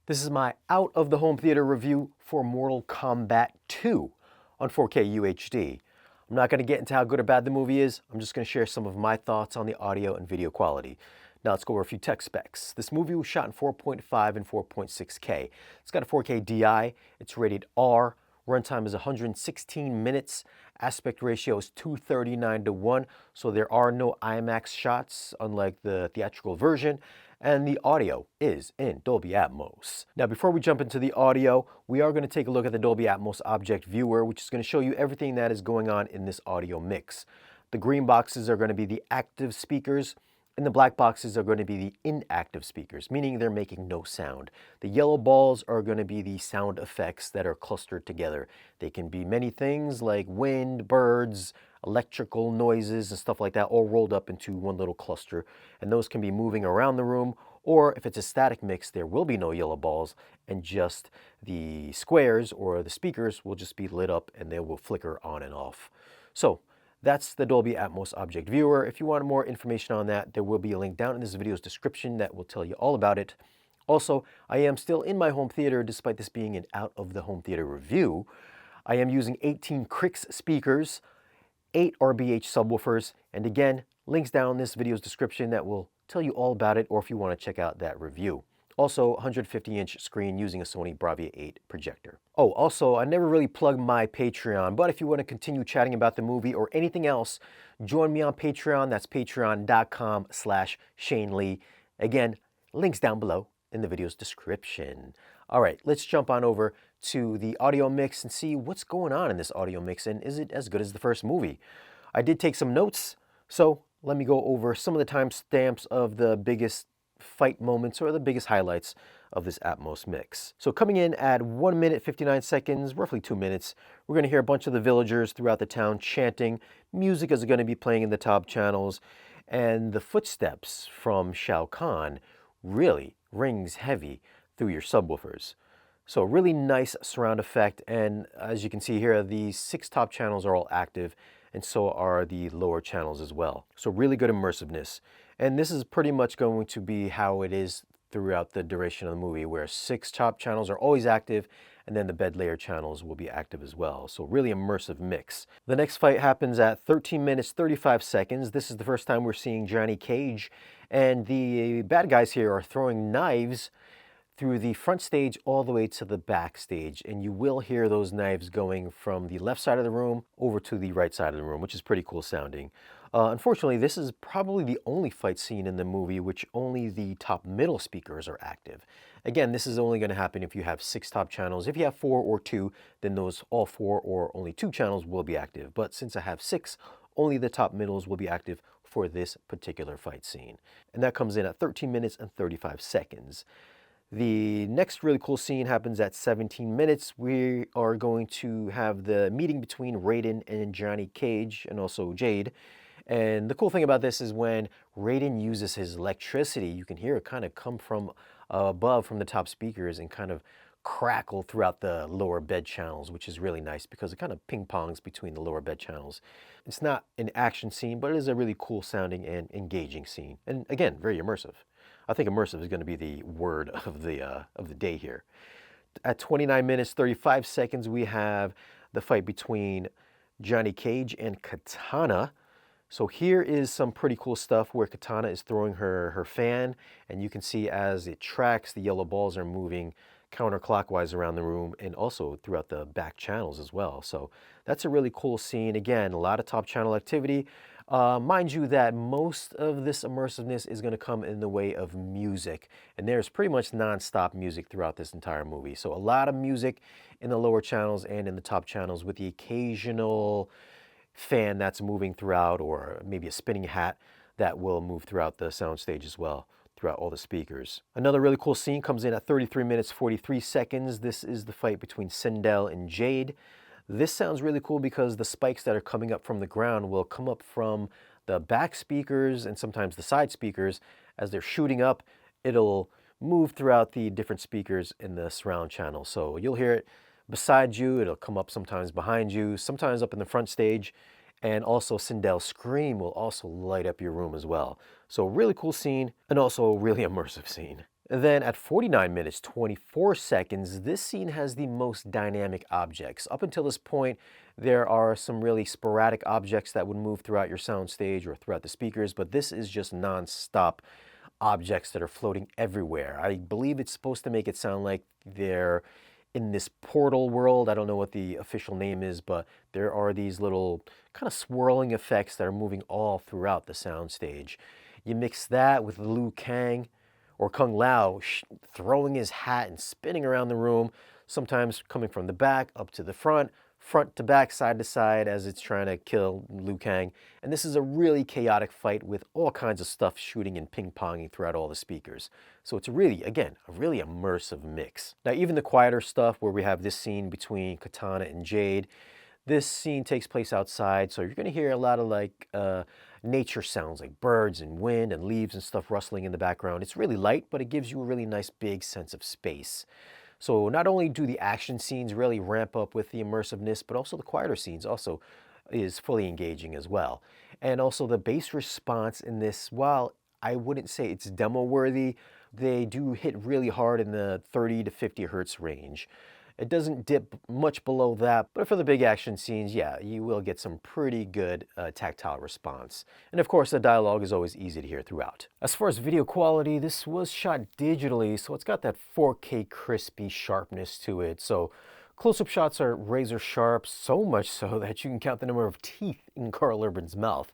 This is my out of the home theater review for Mortal Kombat 2 on 4K UHD. I'm not going to get into how good or bad the movie is. I'm just going to share some of my thoughts on the audio and video quality. Now let's go over a few tech specs. This movie was shot in 4.5 and 4.6K. It's got a 4K DI. It's rated R. Runtime is 116 minutes. Aspect ratio is 239:1, so there are no IMAX shots, unlike the theatrical version. And the audio is in Dolby Atmos. Now, before we jump into the audio, we are going to take a look at the Dolby Atmos Object Viewer, which is going to show you everything that is going on in this audio mix. The green boxes are going to be the active speakers, and the black boxes are going to be the inactive speakers, meaning they're making no sound. The yellow balls are going to be the sound effects that are clustered together. They can be many things like wind, birds, electrical noises and stuff like that, all rolled up into one little cluster. And those can be moving around the room, or if it's a static mix, there will be no yellow balls, and just the squares or the speakers will just be lit up and they will flicker on and off. So that's the Dolby Atmos Object Viewer. If you want more information on that, there will be a link down in this video's description that will tell you all about it. Also, I am still in my home theater despite this being an out of the home theater review. I am using 18 Krix speakers, 8 RBH subwoofers, and again, links down in this video's description that will tell you all about it, or if you want to check out that review. Also, 150-inch screen using a Sony Bravia 8 projector. Oh, also, I never really plugged my Patreon, but if you want to continue chatting about the movie or anything else, join me on Patreon. That's patreon.com/Shane Lee. Again, links down below in the video's description. All right, let's jump on over to the audio mix and see what's going on in this audio mix, and is it as good as the first movie? I did take some notes, so let me go over some of the timestamps of the biggest fight moments or the biggest highlights of this Atmos mix. So coming in at 1 minute 59 seconds, roughly 2 minutes, we're going to hear a bunch of the villagers throughout the town chanting. Music is going to be playing in the top channels, and the footsteps from Shao Kahn really rings heavy through your subwoofers. So really nice surround effect, and as you can see here, the 6 top channels are all active, and so are the lower channels as well. So really good immersiveness. And this is pretty much going to be how it is throughout the duration of the movie, where 6 top channels are always active, and then the bed layer channels will be active as well. So really immersive mix. The next fight happens at 13 minutes 35 seconds. This is the first time we're seeing Johnny Cage, and the bad guys here are throwing knives through the front stage all the way to the back stage, and you will hear those knives going from the left side of the room over to the right side of the room, which is pretty cool sounding. Unfortunately, this is probably the only fight scene in the movie which only the top middle speakers are active. Again, this is only going to happen if you have 6 top channels. If you have 4 or 2, then those all 4 or only 2 channels will be active. But since I have 6, only the top middles will be active for this particular fight scene. And that comes in at 13 minutes and 35 seconds. The next really cool scene happens at 17 minutes. We are going to have the meeting between Raiden and Johnny Cage, and also Jade. And the cool thing about this is when Raiden uses his electricity, you can hear it kind of come from above, from the top speakers, and kind of crackle throughout the lower bed channels, which is really nice because it kind of ping-pongs between the lower bed channels. It's not an action scene, but it is a really cool sounding and engaging scene. And again, very immersive. I think immersive is going to be the word of the day here. At 29 minutes 35 seconds, we have the fight between Johnny Cage and Katana. So here is some pretty cool stuff where Katana is throwing her fan, and you can see as it tracks, the yellow balls are moving counterclockwise around the room and also throughout the back channels as well. So that's a really cool scene. Again, a lot of top channel activity. Mind you that most of this immersiveness is going to come in the way of music, and there's pretty much non-stop music throughout this entire movie. So a lot of music in the lower channels and in the top channels, with the occasional fan that's moving throughout, or maybe a spinning hat that will move throughout the soundstage as well, throughout all the speakers. Another really cool scene comes in at 33 minutes 43 seconds. This is the fight between Sindel and Jade. This sounds really cool because the spikes that are coming up from the ground will come up from the back speakers and sometimes the side speakers. As they're shooting up, it'll move throughout the different speakers in the surround channel. So you'll hear it beside you, it'll come up sometimes behind you, sometimes up in the front stage, and also Sindel's scream will also light up your room as well. So really cool scene, and also a really immersive scene. And then at 49 minutes, 24 seconds, this scene has the most dynamic objects. Up until this point, there are some really sporadic objects that would move throughout your soundstage or throughout the speakers, but this is just non-stop objects that are floating everywhere. I believe it's supposed to make it sound like they're in this portal world. I don't know what the official name is, but there are these little kind of swirling effects that are moving all throughout the soundstage. You mix that with Liu Kang or Kung Lao throwing his hat and spinning around the room, sometimes coming from the back up to the front, front to back, side to side as it's trying to kill Liu Kang. And this is a really chaotic fight with all kinds of stuff shooting and ping-ponging throughout all the speakers. So it's really, again, a really immersive mix. Now, even the quieter stuff where we have this scene between Katana and Jade, this scene takes place outside, so you're going to hear a lot of like nature sounds like birds and wind and leaves and stuff rustling in the background. It's really light, but it gives you a really nice big sense of space. So not only do the action scenes really ramp up with the immersiveness, but also the quieter scenes also is fully engaging as well. And also the bass response in this, while I wouldn't say it's demo worthy, they do hit really hard in the 30 to 50 hertz range. It doesn't dip much below that, but for the big action scenes, yeah, you will get some pretty good tactile response. And of course, the dialogue is always easy to hear throughout. As far as video quality, this was shot digitally, so it's got that 4K crispy sharpness to it. So close-up shots are razor sharp, so much so that you can count the number of teeth in Karl Urban's mouth.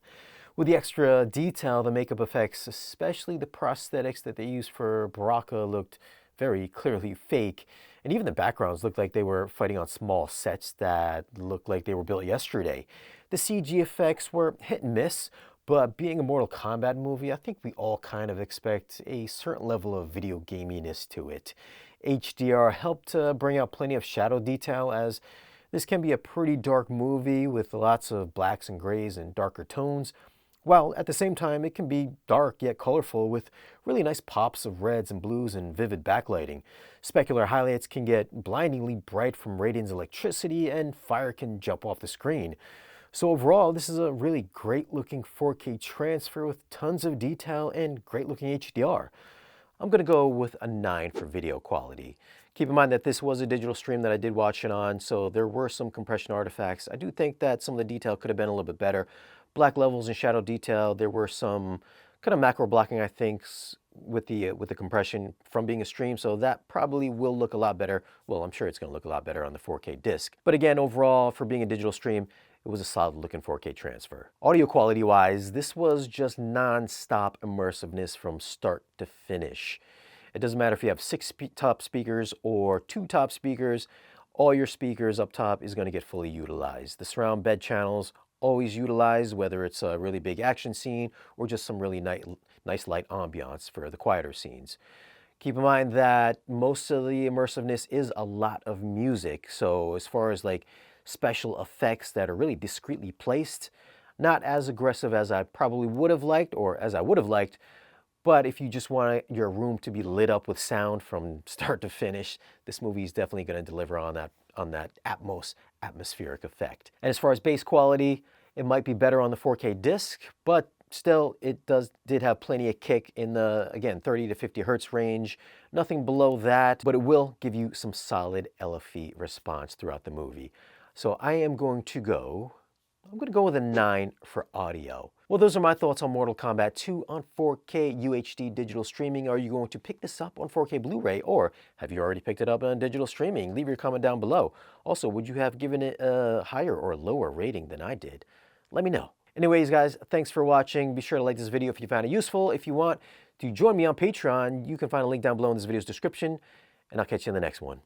With the extra detail, the makeup effects, especially the prosthetics that they used for Baraka, looked very clearly fake. And even the backgrounds looked like they were fighting on small sets that looked like they were built yesterday. The CG effects were hit and miss, but being a Mortal Kombat movie, I think we all kind of expect a certain level of video gaminess to it. HDR helped to bring out plenty of shadow detail, as this can be a pretty dark movie with lots of blacks and grays and darker tones, while at the same time it can be dark yet colorful with really nice pops of reds and blues and vivid backlighting. Specular highlights can get blindingly bright from Radiant's electricity, and fire can jump off the screen. So overall, this is a really great looking 4K transfer with tons of detail and great looking HDR. I'm going to go with a 9 for video quality. Keep in mind that this was a digital stream that I did watch it on, so there were some compression artifacts. I do think that some of the detail could have been a little bit better. Black levels and shadow detail, there were some kind of macro blocking, I think, with the compression from being a stream, so that probably will look a lot better. Well, I'm sure it's going to look a lot better on the 4K disc. But again, overall, for being a digital stream, it was a solid looking 4K transfer. Audio quality wise, this was just non-stop immersiveness from start to finish. It doesn't matter if you have 6 top speakers or 2 top speakers, all your speakers up top is going to get fully utilized. The surround bed channels always utilized, whether it's a really big action scene or just some really nice light ambiance for the quieter scenes. Keep in mind that most of the immersiveness is a lot of music, so as far as like special effects that are really discreetly placed, not as aggressive as I probably would have liked or as I would have liked, but if you just want your room to be lit up with sound from start to finish, this movie is definitely going to deliver on that atmospheric effect. And as far as bass quality, it might be better on the 4K disc, but still it did have plenty of kick in the, again, 30 to 50 hertz range. Nothing below that, but it will give you some solid LFE response throughout the movie. So I'm going to go with a 9 for audio. Well, those are my thoughts on Mortal Kombat 2 on 4K UHD digital streaming. Are you going to pick this up on 4K Blu-ray, or have you already picked it up on digital streaming? Leave your comment down below. Also, would you have given it a higher or lower rating than I did? Let me know. Anyways, guys, thanks for watching. Be sure to like this video if you found it useful. If you want to join me on Patreon, you can find a link down below in this video's description, and I'll catch you in the next one.